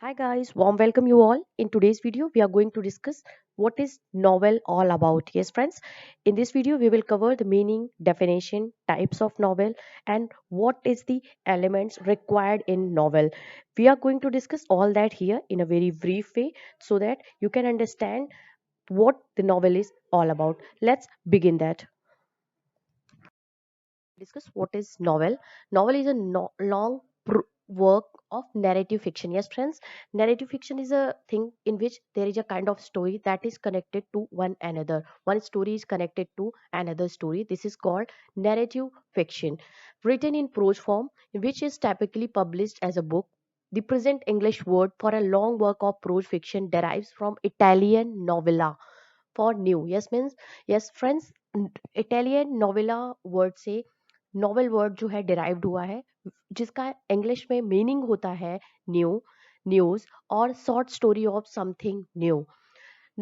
Hi guys, warm welcome you all. In today's video, we are going to discuss what is novel all about. Yes, friends, in this video, we will cover the meaning, definition, types of novel, and what is the elements required in novel. We are going to discuss all that here in a very brief way so that you can understand what the novel is all about. Let's begin that. Discuss what is novel. Novel is a long work of narrative fiction. Yes, friends, narrative fiction is a thing in which there is a kind of story that is connected to one another. One story is connected to another story. This is called narrative fiction, written in prose form, which is typically published as a book. The present English word for a long work of prose fiction derives from Italian novella for new. Yes, means yes, friends, Italian novella word से novel word जो है derived हुआ है, जिसका English में meaning होता है new, news और short story of something new.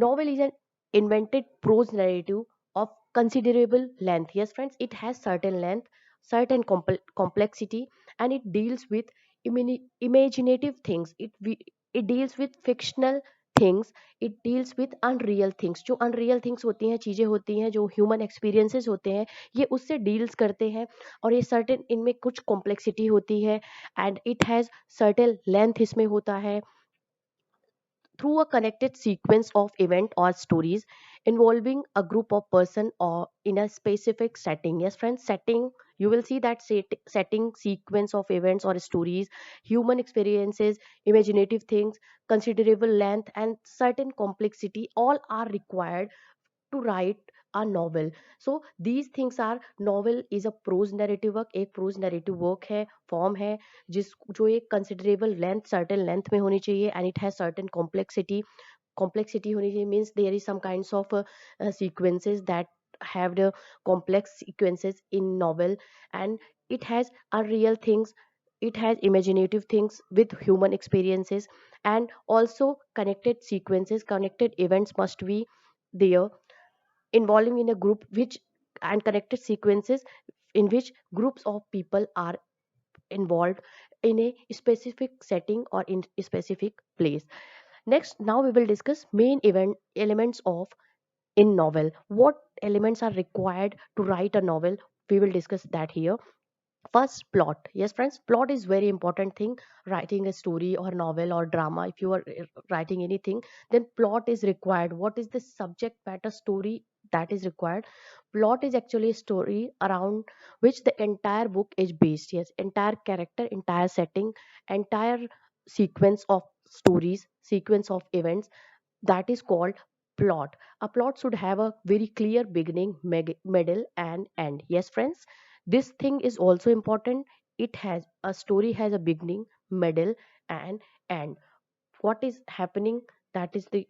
Novel is an invented prose narrative of considerable length. Yes, friends, it has certain length, certain complexity, and it deals with imaginative things. It deals with fictional things. It deals with unreal things. जो unreal things होती हैं, चीज़ें होती हैं, जो human experiences होते हैं, ये उससे deals करते हैं. और ये certain इनमें कुछ complexity होती है, and it has certain length इसमें होता है, through a connected sequence of event or stories involving a group of person or in a specific setting. Yes, friends, setting, you will see that setting, sequence of events or stories, human experiences, imaginative things, considerable length, and certain complexity all are required to write a novel. So these things are, novel is a prose narrative work, एक prose narrative work है, form है, जिस जो एक considerable length, certain length में होनी चाहिए, and it has certain complexity. Complexity होनी चाहिए means there is some kinds of sequences that have the complex sequences in novel, and it has unreal things, it has imaginative things with human experiences, and also connected sequences, connected events must be there, involving in a group which, and connected sequences in which groups of people are involved in a specific setting or in a specific place. Next, now we will discuss main event elements of in novel. What elements are required to write a novel? We will discuss that here. First, plot. Yes, friends, plot is very important thing. Writing a story or novel or drama, if you are writing anything, then plot is required. What is the subject matter story that is required? Plot is actually a story around which the entire book is based. Yes, entire character, entire setting, entire sequence of stories, sequence of events, that is called plot. A plot should have a very clear beginning, middle, and end. Yes, friends, this thing is also important. It has a story, has a beginning, middle, and end. What is happening, that is the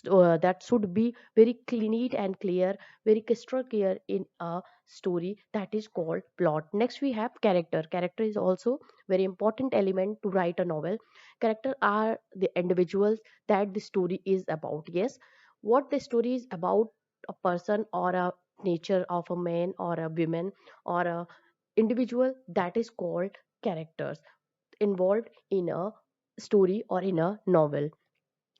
that should be very neat and clear, very crystal clear in a story, that is called plot. Next we have character. Character is also very important element to write a novel. Character are the individuals that the story is about. Yes, what the story is about, a person or a nature of a man or a woman or a individual, that is called characters involved in a story or in a novel.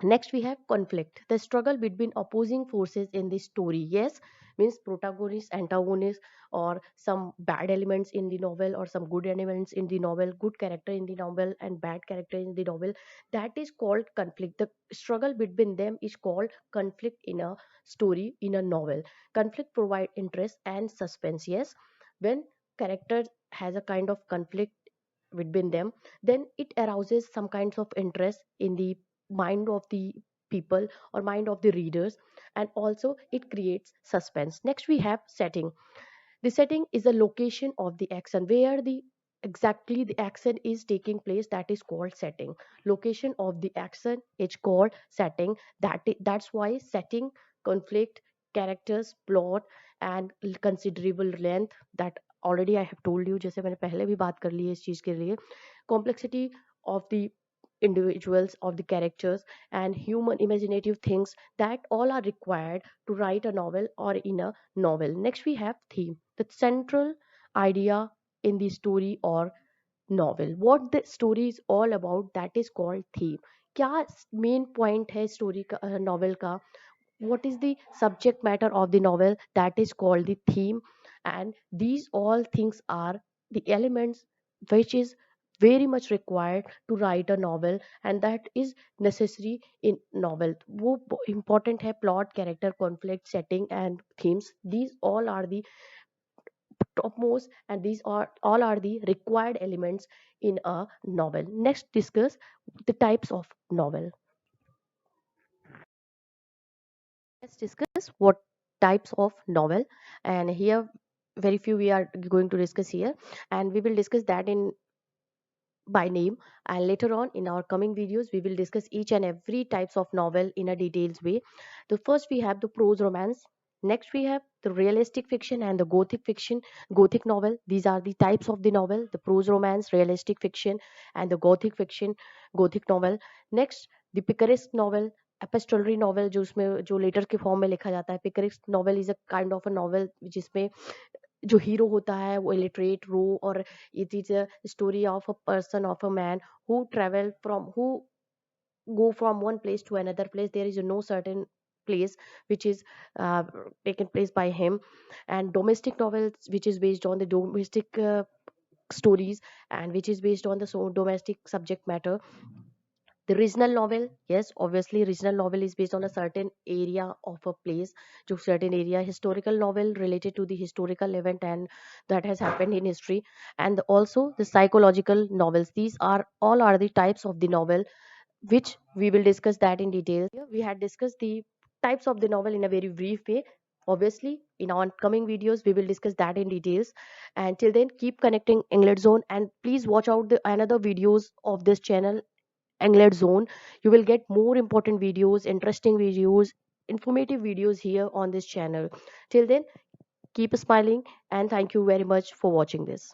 Next we have conflict, the struggle between opposing forces in the story. Yes, means protagonist, antagonist, or some bad elements in the novel or some good elements in the novel, good character in the novel and bad character in the novel, that is called conflict. The struggle between them is called conflict in a story, in a novel. Conflict provide interest and suspense. Yes, when character has a kind of conflict between them, then it arouses some kinds of interest in the mind of the people or mind of the readers, and also it creates suspense. Next we have setting. The setting is the location of the action, where the exactly the action is taking place, that is called setting. Location of the action is called setting. That's why setting, conflict, characters, plot, and considerable length, that already I have told you, जैसे मैंने पहले भी बात कर ली है इस चीज़ के लिए, complexity of the individuals, of the characters, and human imaginative things, that all are required to write a novel or in a novel. Next we have theme, the central idea in the story or novel. What the story is all about, that is called theme. क्या main point है story का, novel का? what is the subject matter of the novel, that is called the theme. And these all things are the elements which is very much required to write a novel, and that is necessary in novel. वो important है, plot, character, conflict, setting and themes. These all are the topmost, and these are all are the required elements in a novel. Next discuss the types of novel. Let's discuss what types of novel, and here very few we are going to discuss here, and we will discuss that in by name, and later on in our coming videos we will discuss each and every types of novel in a details way. The first we have the prose romance, next we have the realistic fiction and the gothic fiction. Gothic novel, these are the types of the novel: the prose romance, realistic fiction and the gothic fiction, gothic novel. Next, the picaresque novel, epistolary novel, जो उसमें जो letter के form में लिखा जाता है. Picaresque novel is a kind of a novel जिसमें जो हीरो होता है वो इलिटरेट रो, और it is a story of a person, of a man who travel from, who go from one place to another place. There is no certain place which is uh, taken place by him. And domestic novels, which is based on the domestic stories, and which is based on the domestic subject matter. The regional novel, yes, obviously regional novel is based on a certain area of a place, to certain area. Historical novel related to the historical event and that has happened in history. And also the psychological novels, these are all are the types of the novel which we will discuss that in detail. Here we had discussed the types of the novel in a very brief way. Obviously in our upcoming videos we will discuss that in details. And till then, keep connecting England Zone, and please watch out the another videos of this channel, Anglet Zone. You will get more important videos, interesting videos, informative videos here on this channel. Till then, keep smiling, and thank you very much for watching this.